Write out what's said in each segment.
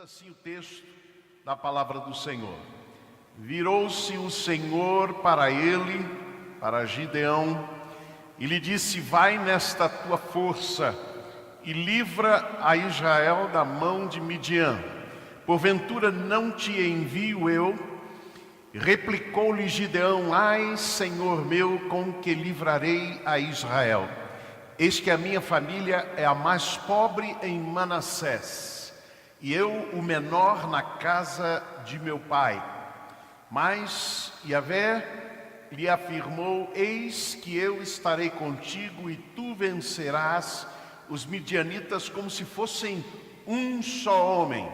assim o texto da palavra do Senhor. Virou-se o Senhor para ele, para Gideão, e lhe disse: vai nesta tua força e livra a Israel da mão de Midian. Porventura não te envio eu? Replicou-lhe Gideão: ai, Senhor meu, com que livrarei a Israel? Eis que a minha família é a mais pobre em Manassés, e eu o menor na casa de meu pai. Mas Yahvé lhe afirmou: eis que eu estarei contigo, e tu vencerás os midianitas como se fossem um só homem.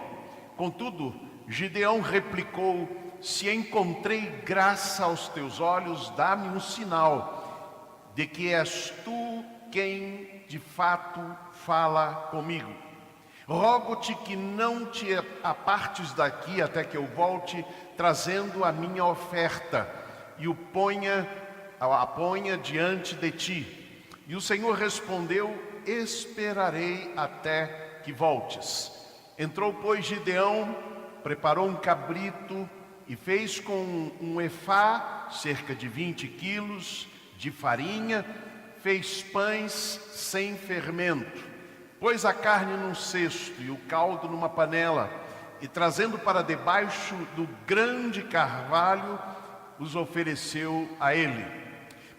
Contudo, Gideão replicou: se encontrei graça aos teus olhos, dá-me um sinal de que és tu quem de fato fala comigo. Rogo-te que não te apartes daqui até que eu volte, trazendo a minha oferta, e a ponha diante de ti. E o Senhor respondeu: esperarei até que voltes. Entrou, pois, Gideão, preparou um cabrito e fez com um efá, cerca de 20 quilos, de farinha, fez pães sem fermento, pôs a carne num cesto e o caldo numa panela, e trazendo para debaixo do grande carvalho, os ofereceu a ele.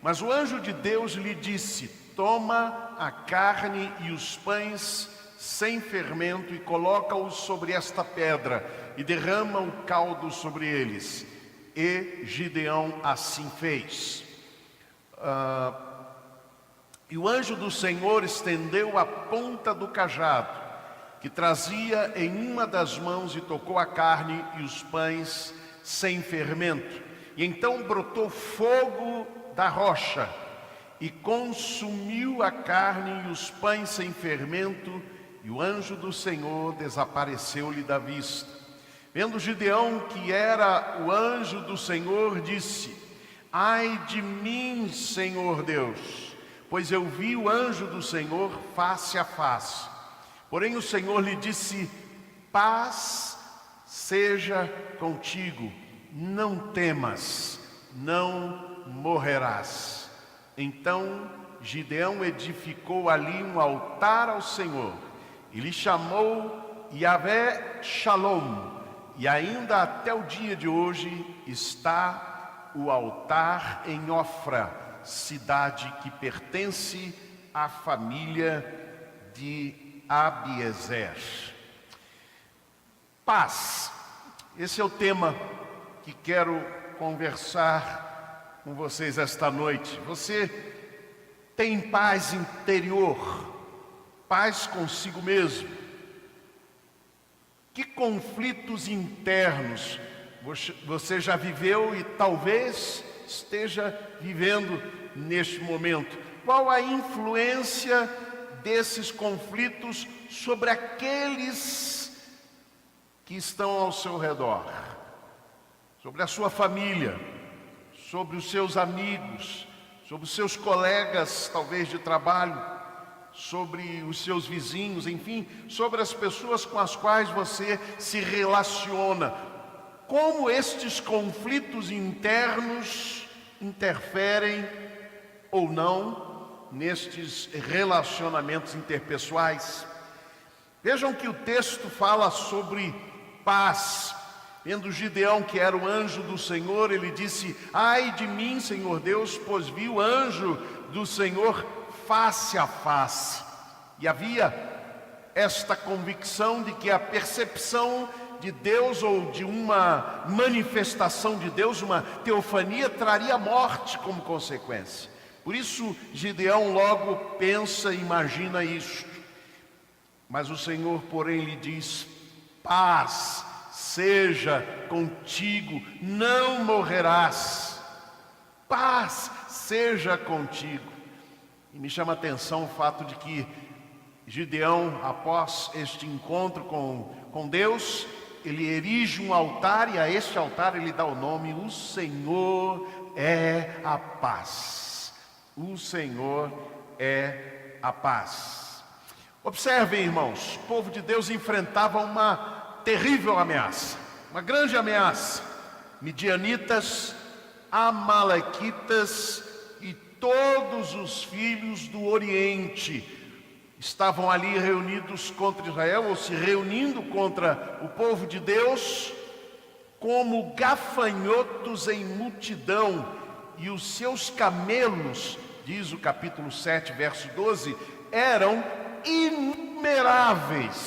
Mas o anjo de Deus lhe disse: toma a carne e os pães sem fermento e coloca-os sobre esta pedra, e derrama o caldo sobre eles. E Gideão assim fez. E o anjo do Senhor estendeu a ponta do cajado que trazia em uma das mãos e tocou a carne e os pães sem fermento. E então brotou fogo da rocha e consumiu a carne e os pães sem fermento, e o anjo do Senhor desapareceu-lhe da vista. Vendo Gideão que era o anjo do Senhor, disse: ai de mim, Senhor Deus, pois eu vi o anjo do Senhor face a face. Porém o Senhor lhe disse: paz seja contigo, não temas, não morrerás. Então Gideão edificou ali um altar ao Senhor, e lhe chamou Yahvé Shalom, e ainda até o dia de hoje está o altar em Ofra, cidade que pertence à família de Abiezer. Paz, esse é o tema que quero conversar com vocês esta noite. Você tem paz interior, paz consigo mesmo? Que conflitos internos você já viveu e talvez esteja vivendo neste momento? Qual a influência desses conflitos sobre aqueles que estão ao seu redor? Sobre a sua família, sobre os seus amigos, sobre os seus colegas, talvez de trabalho, sobre os seus vizinhos, enfim, sobre as pessoas com as quais você se relaciona. Como estes conflitos internos interferem ou não nestes relacionamentos interpessoais? Vejam que o texto fala sobre paz. Vendo Gideão que era o anjo do Senhor, ele disse: ai de mim, Senhor Deus, pois vi o anjo do Senhor face a face. E havia esta convicção de que a percepção de Deus, ou de uma manifestação de Deus, uma teofania, traria morte como consequência. Por isso Gideão logo pensa e imagina isto. Mas o Senhor, porém, lhe diz: paz seja contigo, não morrerás. Paz seja contigo. E me chama a atenção o fato de que Gideão, após este encontro com Deus, ele erige um altar, e a este altar ele dá o nome: o Senhor é a paz. O Senhor é a paz. Observem, irmãos, o povo de Deus enfrentava uma terrível ameaça, uma grande ameaça. Midianitas, amalequitas e todos os filhos do Oriente estavam ali reunidos contra Israel, ou se reunindo contra o povo de Deus, como gafanhotos em multidão, e os seus camelos, diz o capítulo 7, verso 12, eram inumeráveis,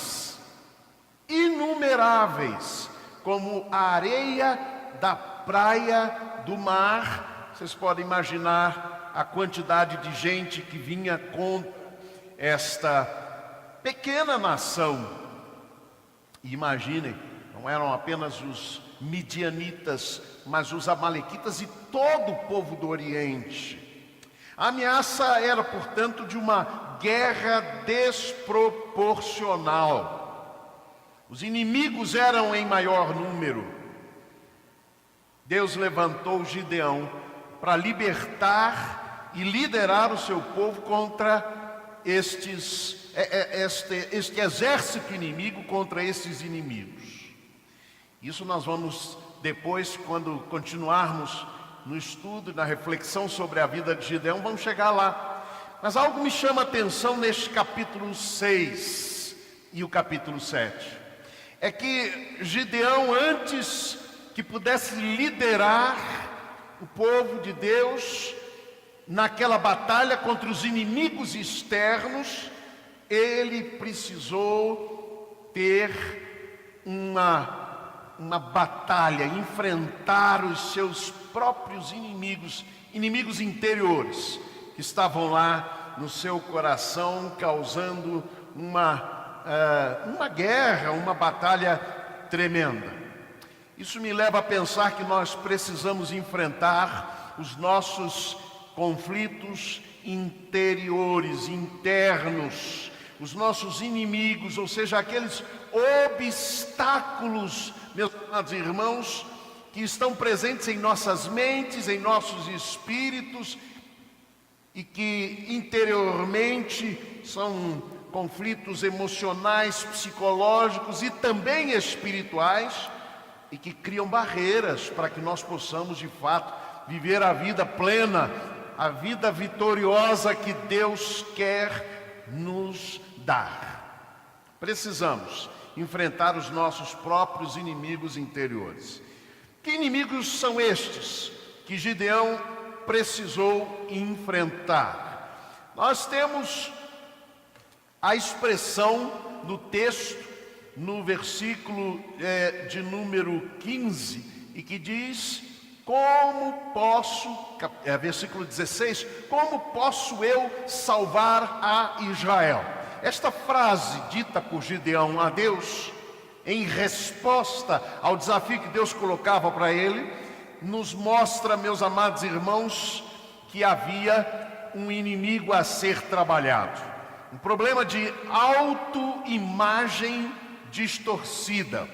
como a areia da praia do mar. Vocês podem imaginar a quantidade de gente que vinha contra esta pequena nação. E imaginem, não eram apenas os midianitas, mas os amalequitas e todo o povo do Oriente. A ameaça era, portanto, de uma guerra desproporcional. Os inimigos eram em maior número. Deus levantou Gideão para libertar e liderar o seu povo contra este exército inimigo, contra estes inimigos. Isso nós vamos depois, quando continuarmos no estudo, na reflexão sobre a vida de Gideão, vamos chegar lá. Mas algo me chama a atenção neste capítulo 6 e o capítulo 7. É que Gideão, antes que pudesse liderar o povo de Deus naquela batalha contra os inimigos externos, ele precisou ter uma batalha, enfrentar os seus próprios inimigos interiores, que estavam lá no seu coração, causando uma guerra, uma batalha tremenda. Isso me leva a pensar que nós precisamos enfrentar os nossos conflitos interiores, internos, os nossos inimigos, ou seja, aqueles obstáculos, meus amados irmãos, que estão presentes em nossas mentes, em nossos espíritos, e que interiormente são conflitos emocionais, psicológicos e também espirituais, e que criam barreiras para que nós possamos de fato viver a vida plena, a vida vitoriosa que Deus quer nos dar. Precisamos enfrentar os nossos próprios inimigos interiores. Que inimigos são estes que Gideão precisou enfrentar? Nós temos a expressão no texto, no versículo de número 15, e que diz: como posso, versículo 16, como posso eu salvar a Israel? Esta frase dita por Gideão a Deus, em resposta ao desafio que Deus colocava para ele, nos mostra, meus amados irmãos, que havia um inimigo a ser trabalhado. Um problema de autoimagem distorcida.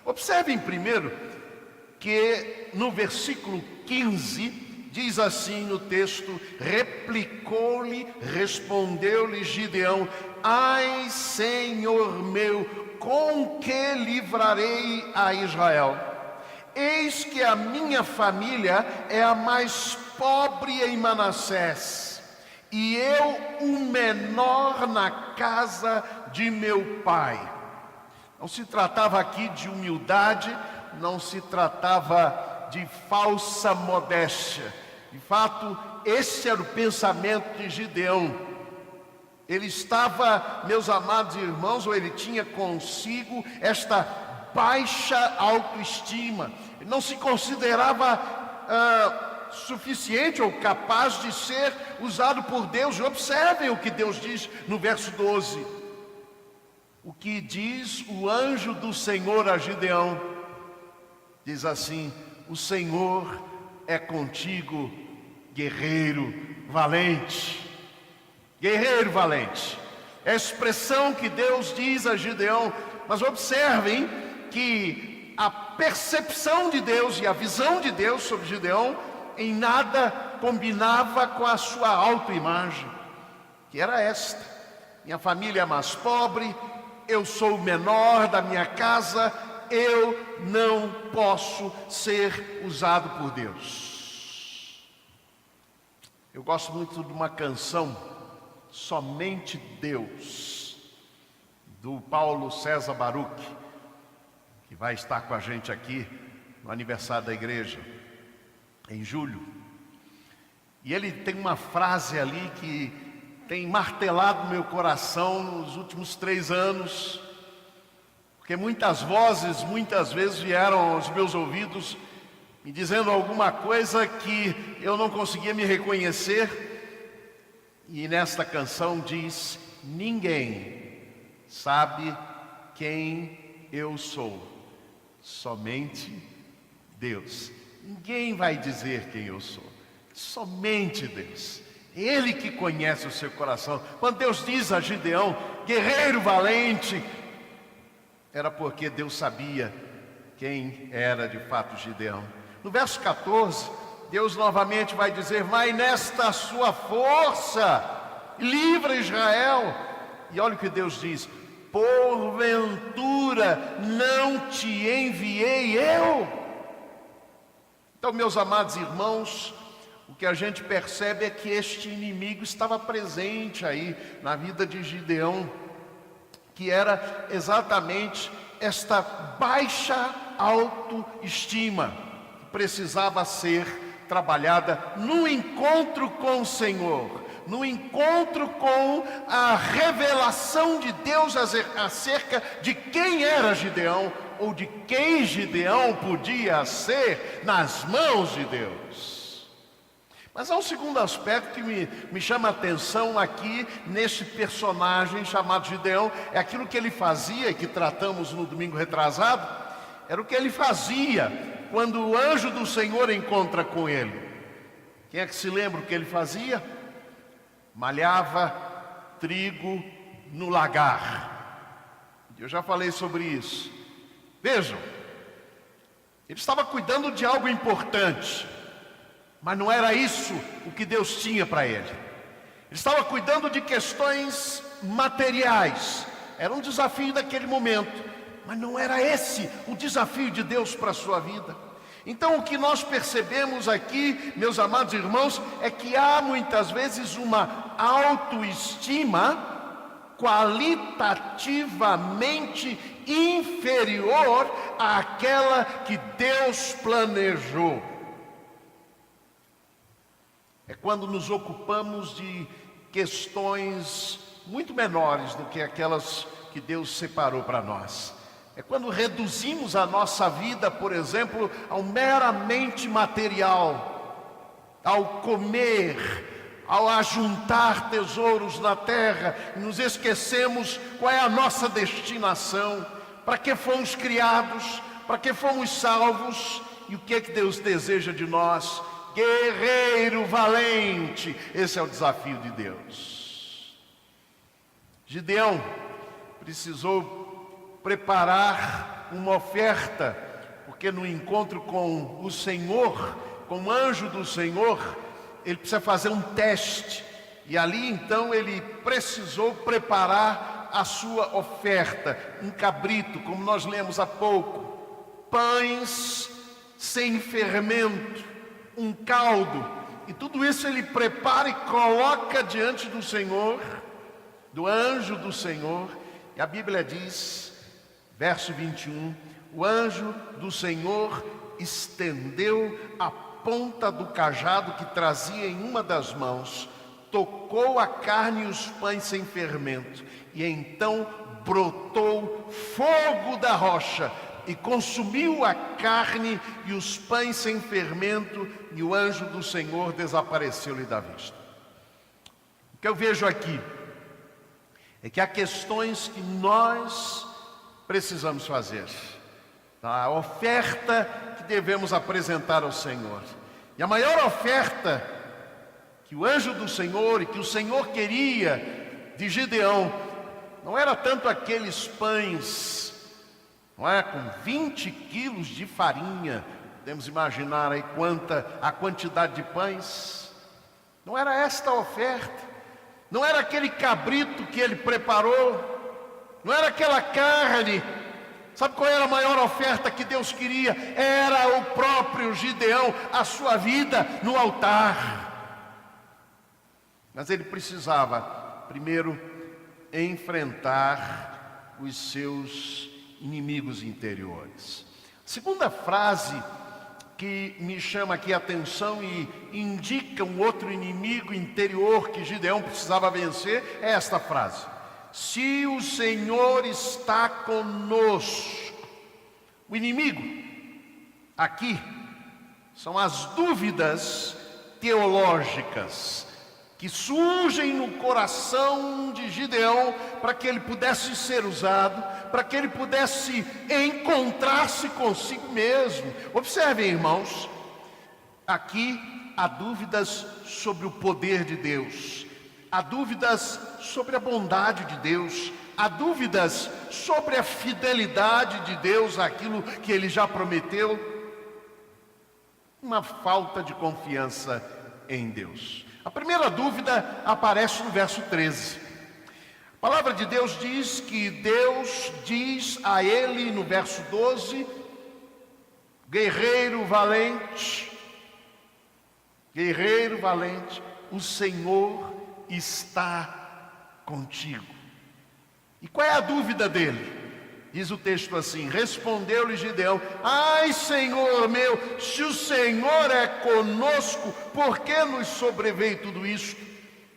Observem primeiro que no versículo 15, diz assim no texto: respondeu-lhe Gideão: ai, Senhor meu, com que livrarei a Israel? Eis que a minha família é a mais pobre em Manassés, e eu o menor na casa de meu pai. Não se tratava aqui de humildade, não se tratava de falsa modéstia. De fato, esse era o pensamento de Gideão. Ele estava, meus amados irmãos, ou ele tinha consigo esta baixa autoestima. Ele não se considerava suficiente ou capaz de ser usado por Deus. Observem o que Deus diz no verso 12. O que diz o anjo do Senhor a Gideão? Diz assim: o Senhor é contigo, guerreiro valente. Guerreiro valente. É a expressão que Deus diz a Gideão. Mas observem que a percepção de Deus e a visão de Deus sobre Gideão em nada combinava com a sua autoimagem, que era esta: minha família é mais pobre, eu sou o menor da minha casa, eu não posso ser usado por Deus. Eu gosto muito de uma canção, Somente Deus, do Paulo César Baruch, que vai estar com a gente aqui no aniversário da igreja, em julho. E ele tem uma frase ali que tem martelado meu coração nos últimos 3 anos, porque muitas vozes, muitas vezes vieram aos meus ouvidos me dizendo alguma coisa que eu não conseguia me reconhecer. E nesta canção diz: ninguém sabe quem eu sou, somente Deus. Ninguém vai dizer quem eu sou, somente Deus. Ele que conhece o seu coração. Quando Deus diz a Gideão, guerreiro valente, era porque Deus sabia quem era de fato Gideão. No verso 14, Deus novamente vai dizer: vai nesta sua força, livra Israel. E olha o que Deus diz: porventura não te enviei eu? Então, meus amados irmãos, o que a gente percebe é que este inimigo estava presente aí na vida de Gideão, que era exatamente esta baixa autoestima que precisava ser trabalhada no encontro com o Senhor, no encontro com a revelação de Deus acerca de quem era Gideão, ou de quem Gideão podia ser nas mãos de Deus. Mas há um segundo aspecto que me chama a atenção aqui nesse personagem chamado Gideão. É aquilo que ele fazia, e que tratamos no domingo retrasado. Era o que ele fazia quando o anjo do Senhor encontra com ele. Quem é que se lembra o que ele fazia? Malhava trigo no lagar. Eu já falei sobre isso. Vejam, ele estava cuidando de algo importante, mas não era isso o que Deus tinha para ele. Ele estava cuidando de questões materiais. Era um desafio daquele momento, mas não era esse o desafio de Deus para a sua vida. Então, o que nós percebemos aqui, meus amados irmãos, é que há muitas vezes uma autoestima qualitativamente inferior àquela que Deus planejou. É quando nos ocupamos de questões muito menores do que aquelas que Deus separou para nós. É quando reduzimos a nossa vida, por exemplo, ao meramente material, ao comer, ao ajuntar tesouros na terra, e nos esquecemos qual é a nossa destinação, para que fomos criados, para que fomos salvos, e o que é que Deus deseja de nós? Guerreiro valente. Esse é o desafio de Deus. Gideão precisou preparar uma oferta, porque no encontro com o Senhor, com o anjo do Senhor, ele precisa fazer um teste. E ali então ele precisou preparar a sua oferta, um cabrito, como nós lemos há pouco, pães sem fermento, um caldo, e tudo isso ele prepara e coloca diante do Senhor, do anjo do Senhor. E a Bíblia diz, verso 21, o anjo do Senhor estendeu a ponta do cajado que trazia em uma das mãos, tocou a carne e os pães sem fermento, e então brotou fogo da rocha e consumiu a carne e os pães sem fermento, e o anjo do Senhor desapareceu-lhe da vista. O que eu vejo aqui é que há questões que nós precisamos fazer, a oferta que devemos apresentar ao Senhor. E a maior oferta que o anjo do Senhor e que o Senhor queria de Gideão não era tanto aqueles pães, não é, com 20 quilos de farinha. Podemos imaginar aí a quantidade de pães. Não era esta a oferta, não era aquele cabrito que ele preparou. não era aquela carne. Sabe qual era a maior oferta que Deus queria? Era o próprio Gideão, a sua vida no altar. Mas ele precisava, primeiro, enfrentar os seus inimigos interiores. Segunda frase que me chama aqui a atenção e indica um outro inimigo interior que Gideão precisava vencer é esta frase: se o Senhor está conosco. O inimigo aqui são as dúvidas teológicas que surgem no coração de Gideão para que ele pudesse ser usado, para que ele pudesse encontrar-se consigo mesmo. Observem, irmãos, aqui há dúvidas sobre o poder de Deus, há dúvidas sobre a bondade de Deus, há dúvidas sobre a fidelidade de Deus àquilo que Ele já prometeu. Uma falta de confiança em Deus. A primeira dúvida aparece no verso 13. A palavra de Deus diz que Deus diz a ele, no verso 12, guerreiro valente, o Senhor está contigo. E qual é a dúvida dele? Diz o texto assim: respondeu-lhe Gideão: ai, Senhor meu, se o Senhor é conosco, por que nos sobreveio tudo isto?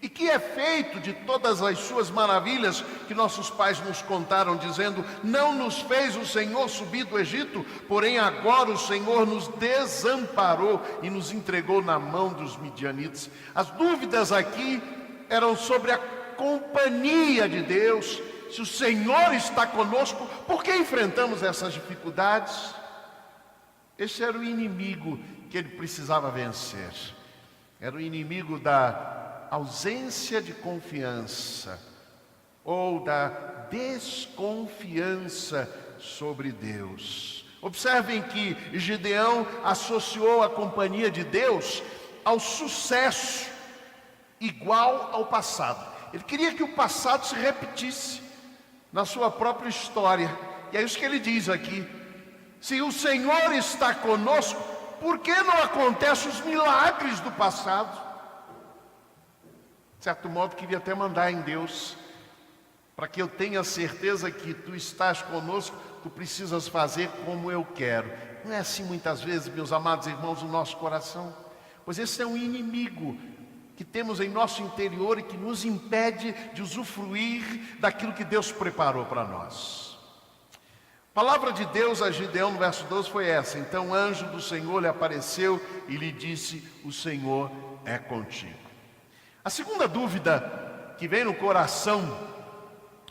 E que é feito de todas as suas maravilhas que nossos pais nos contaram, dizendo: não nos fez o Senhor subir do Egito, porém agora o Senhor nos desamparou e nos entregou na mão dos midianitas. As dúvidas aqui eram sobre a companhia de Deus. Se o Senhor está conosco, por que enfrentamos essas dificuldades? Esse era o inimigo que ele precisava vencer. Era o inimigo da ausência de confiança, ou da desconfiança sobre Deus. Observem que Gideão associou a companhia de Deus ao sucesso igual ao passado. Ele queria que o passado se repetisse na sua própria história. E é isso que ele diz aqui: se o Senhor está conosco, por que não acontecem os milagres do passado? De certo modo, queria até mandar em Deus, para que eu tenha certeza que tu estás conosco, tu precisas fazer como eu quero. Não é assim muitas vezes, meus amados irmãos, o nosso coração? Pois esse é um inimigo que temos em nosso interior e que nos impede de usufruir daquilo que Deus preparou para nós. A palavra de Deus a Gideão no verso 12 foi essa: então o anjo do Senhor lhe apareceu e lhe disse: o Senhor é contigo. A segunda dúvida que vem no coração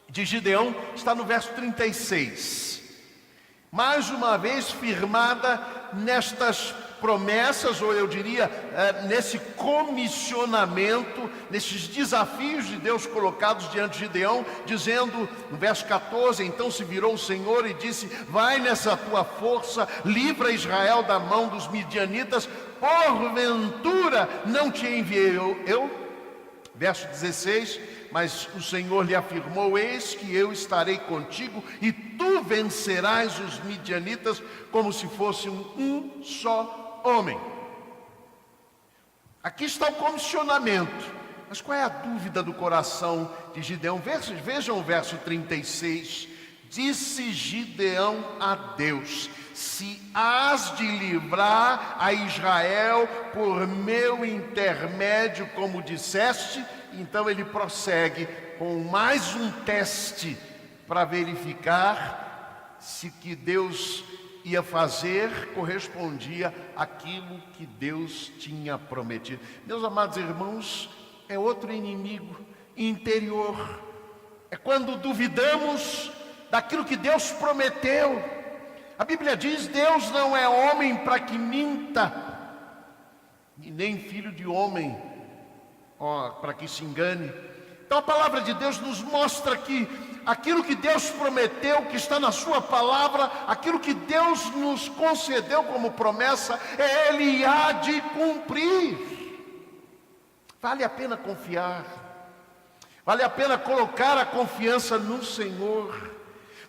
de Gideão está no verso 36. Mais uma vez firmada nestas promessas, ou eu diria, nesse comissionamento, nesses desafios de Deus colocados diante de Gideão, dizendo no verso 14: então se virou o Senhor e disse: vai nessa tua força, livra Israel da mão dos midianitas, porventura não te enviei eu? Verso 16: mas o Senhor lhe afirmou: eis que eu estarei contigo, e tu vencerás os midianitas como se fosse um só homem. Aqui está o comissionamento. Mas qual é a dúvida do coração de Gideão? Vejam o verso 36. Disse Gideão a Deus: se hás de livrar a Israel por meu intermédio, como disseste. Então ele prossegue com mais um teste para verificar se que Deus ia fazer correspondia àquilo que Deus tinha prometido. Meus amados irmãos, é outro inimigo interior. É quando duvidamos daquilo que Deus prometeu. A Bíblia diz: Deus não é homem para que minta, e nem filho de homem para que se engane. Então a palavra de Deus nos mostra que aquilo que Deus prometeu, que está na sua palavra, aquilo que Deus nos concedeu como promessa, Ele há de cumprir. Vale a pena confiar, Vale a pena colocar a confiança no Senhor.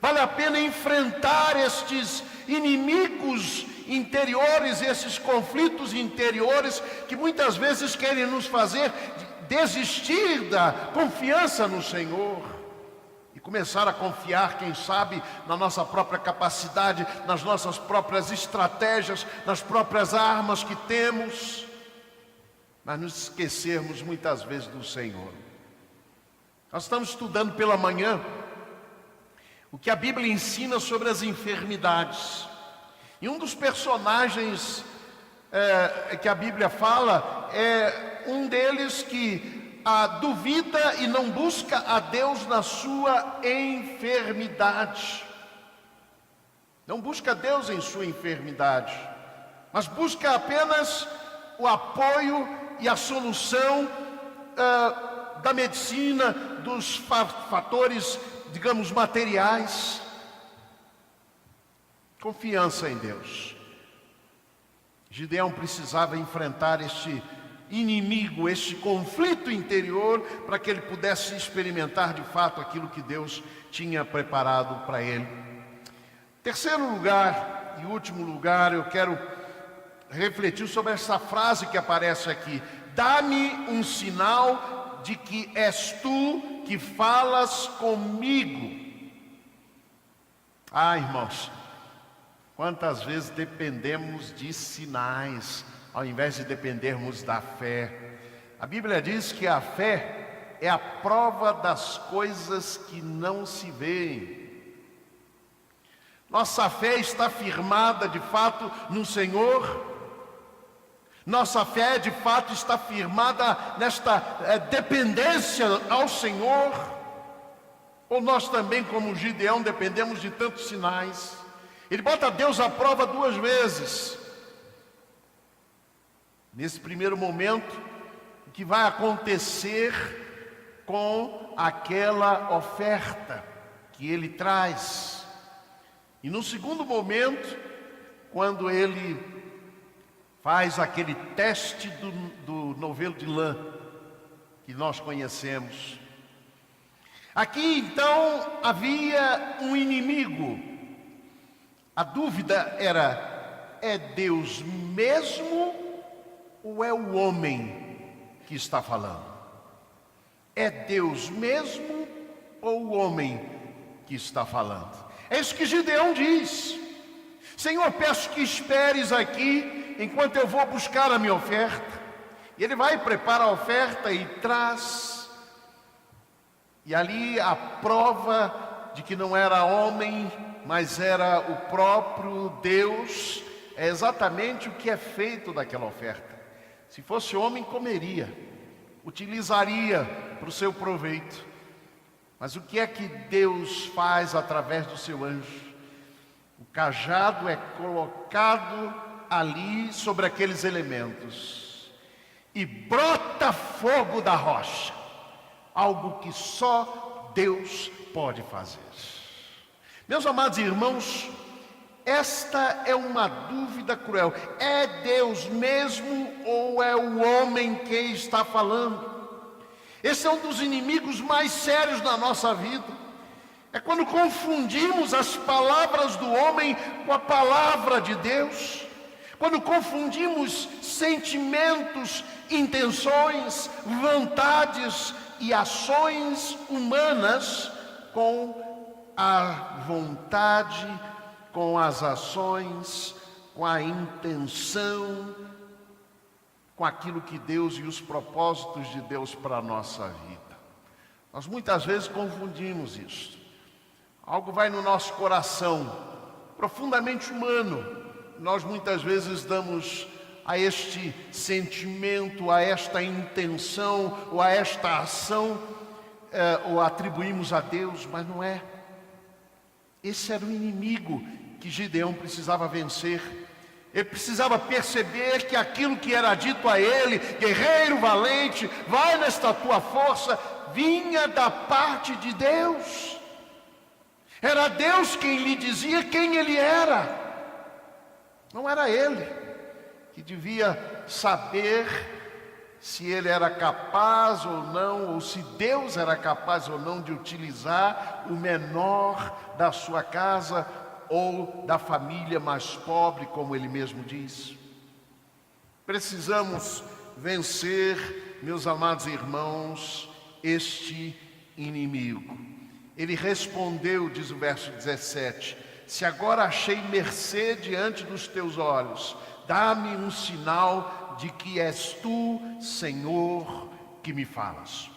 Vale a pena enfrentar estes inimigos interiores, esses conflitos interiores que muitas vezes querem nos fazer desistir da confiança no Senhor e começar a confiar, quem sabe, na nossa própria capacidade, nas nossas próprias estratégias, nas próprias armas que temos, mas nos esquecermos muitas vezes do Senhor. Nós estamos estudando pela manhã o que a Bíblia ensina sobre as enfermidades. E um dos personagens que a Bíblia fala é um deles que duvida e não busca a Deus na sua enfermidade. Não busca Deus em sua enfermidade, mas busca apenas o apoio e a solução da medicina, dos fatores, digamos, materiais. Confiança em Deus. Gideão precisava enfrentar este inimigo, este conflito interior, para que ele pudesse experimentar de fato aquilo que Deus tinha preparado para ele. Terceiro lugar e último lugar, eu quero refletir sobre essa frase que aparece aqui: dá-me um sinal de que és tu que falas comigo. Irmãos, quantas vezes dependemos de sinais, ao invés de dependermos da fé. A Bíblia diz que a fé é a prova das coisas que não se veem. Nossa fé está firmada de fato no Senhor. Nossa fé de fato está firmada nesta dependência ao Senhor. Ou nós também, como Gideão, dependemos de tantos sinais. Ele bota Deus à prova duas vezes. Nesse primeiro momento, o que vai acontecer com aquela oferta que ele traz. E no segundo momento, quando ele faz aquele teste do novelo de lã, que nós conhecemos. Aqui então havia um inimigo. A dúvida era: é Deus mesmo ou é o homem que está falando? É Deus mesmo ou o homem que está falando? É isso que Gideão diz: Senhor, peço que esperes aqui enquanto eu vou buscar a minha oferta. E ele vai, prepara a oferta e traz. E ali a prova de que não era homem, mas era o próprio Deus. É exatamente o que é feito daquela oferta. Se fosse homem, comeria, utilizaria para o seu proveito. Mas o que é que Deus faz através do seu anjo? O cajado é colocado ali sobre aqueles elementos e brota fogo da rocha, algo que só Deus pode fazer. Meus amados irmãos, esta é uma dúvida cruel: é Deus mesmo ou é o homem que está falando? Esse é um dos inimigos mais sérios na nossa vida. É quando confundimos as palavras do homem com a palavra de Deus. Quando confundimos sentimentos, intenções, vontades e ações humanas com a vontade, com as ações, com a intenção, com aquilo que Deus e os propósitos de Deus para a nossa vida. Nós muitas vezes confundimos isso. Algo vai no nosso coração, profundamente humano. Nós muitas vezes damos a este sentimento, a esta intenção, ou a esta ação, ou atribuímos a Deus, mas não é. Esse era o inimigo que Gideão precisava vencer. Ele precisava perceber que aquilo que era dito a ele: guerreiro valente, vai nesta tua força, vinha da parte de Deus. Era Deus quem lhe dizia quem ele era. Não era ele que devia saber se ele era capaz ou não, ou se Deus era capaz ou não de utilizar o menor da sua casa ou da família mais pobre, como ele mesmo diz. Precisamos vencer, meus amados irmãos, este inimigo. Ele respondeu, diz o verso 17: se agora achei mercê diante dos teus olhos, dá-me um sinal de que és tu, Senhor, que me falas.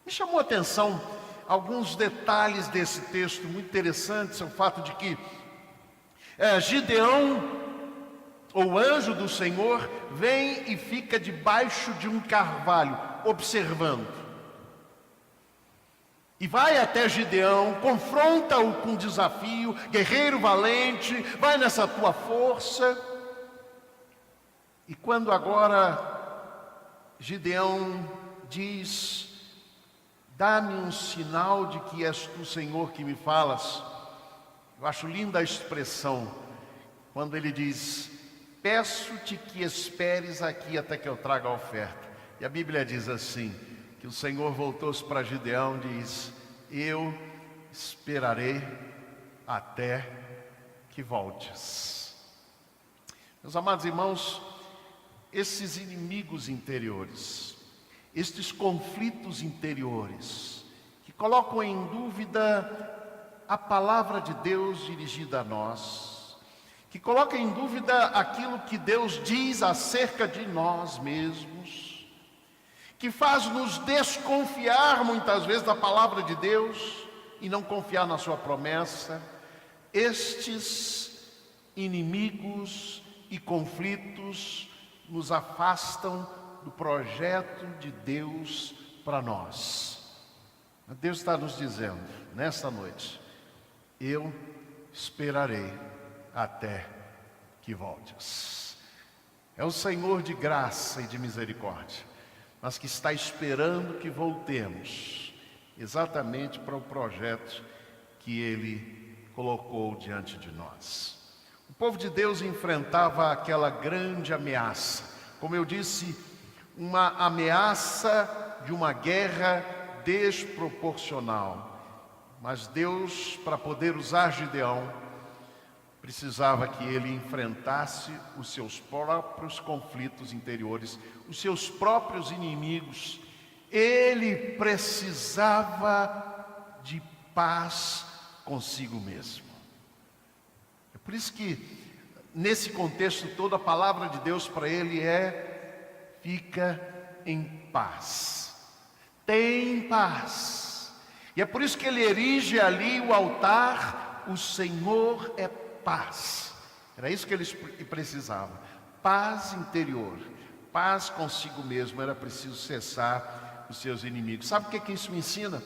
Me chamou a atenção alguns detalhes desse texto muito interessantes, o fato de que Gideão, o anjo do Senhor, vem e fica debaixo de um carvalho, observando. E vai até Gideão, confronta-o com desafio, guerreiro valente, vai nessa tua força. E quando agora Gideão diz: dá-me um sinal de que és tu, Senhor, que me falas. Eu acho linda a expressão, quando ele diz: peço-te que esperes aqui até que eu traga a oferta. E a Bíblia diz assim, que o Senhor voltou-se para Gideão e diz: eu esperarei até que voltes. Meus amados irmãos, esses inimigos interiores, estes conflitos interiores, que colocam em dúvida a palavra de Deus dirigida a nós, que colocam em dúvida aquilo que Deus diz acerca de nós mesmos, que faz nos desconfiar muitas vezes da palavra de Deus e não confiar na sua promessa. Estes inimigos e conflitos nos afastam do projeto de Deus para nós. Deus está nos dizendo nesta noite: eu esperarei até que voltes. É o Senhor de graça e de misericórdia, mas que está esperando que voltemos exatamente para o projeto que Ele colocou diante de nós. O povo de Deus enfrentava aquela grande ameaça, como eu disse, uma ameaça de uma guerra desproporcional. Mas Deus, para poder usar Gideão, precisava que ele enfrentasse os seus próprios conflitos interiores, os seus próprios inimigos. Ele precisava de paz consigo mesmo. É por isso que, nesse contexto todo, a palavra de Deus para ele é: fica em paz, tem paz. E é por isso que ele erige ali o altar: o Senhor é paz. Era isso que ele precisava: paz interior, paz consigo mesmo. Era preciso cessar os seus inimigos. Sabe o que isso me ensina?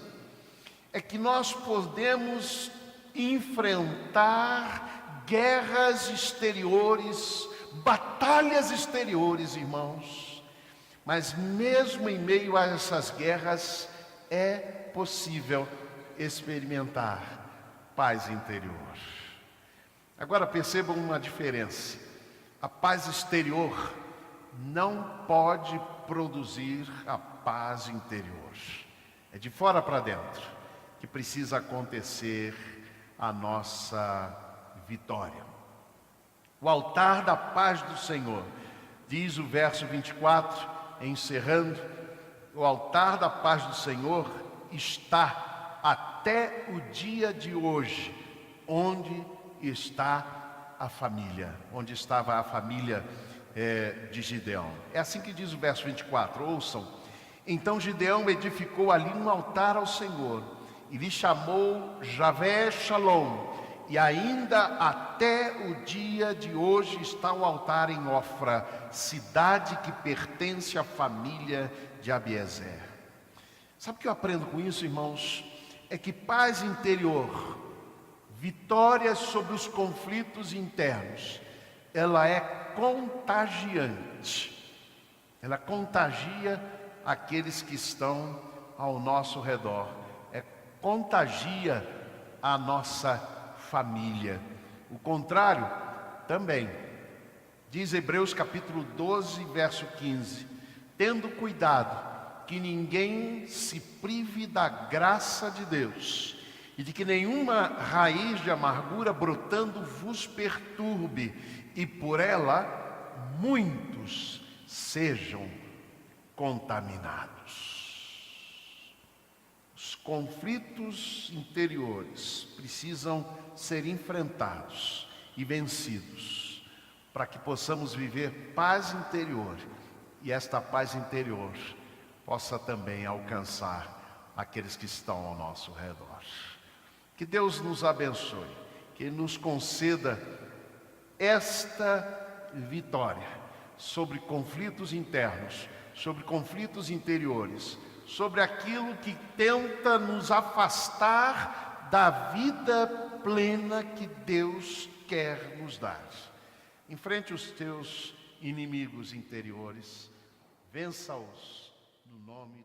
É que nós podemos enfrentar guerras exteriores, batalhas exteriores, irmãos, mas mesmo em meio a essas guerras é possível experimentar paz interior. Agora percebam uma diferença: a paz exterior não pode produzir a paz interior. É de fora para dentro que precisa acontecer a nossa vitória. O altar da paz do Senhor, diz o verso 24, encerrando: o altar da paz do Senhor está até o dia de hoje, onde está a família, onde estava a família de Gideão. É assim que diz o verso 24, ouçam: então Gideão edificou ali um altar ao Senhor, e lhe chamou Javé Shalom, e ainda até o dia de hoje está o altar em Ofra, cidade que pertence à família de Abiezer. Sabe o que eu aprendo com isso, irmãos? É que paz interior, vitória sobre os conflitos internos, ela é contagiante. Ela contagia aqueles que estão ao nosso redor, contagia a nossa família. O contrário também. Diz Hebreus capítulo 12, verso 15: tendo cuidado que ninguém se prive da graça de Deus, e de que nenhuma raiz de amargura brotando vos perturbe, e por ela muitos sejam contaminados. Os conflitos interiores precisam ser enfrentados e vencidos, para que possamos viver paz interior, e esta paz interior possa também alcançar aqueles que estão ao nosso redor. Que Deus nos abençoe, que Ele nos conceda esta vitória sobre conflitos internos, sobre conflitos interiores, sobre aquilo que tenta nos afastar da vida plena que Deus quer nos dar. Enfrente os teus inimigos interiores, vença-os no nome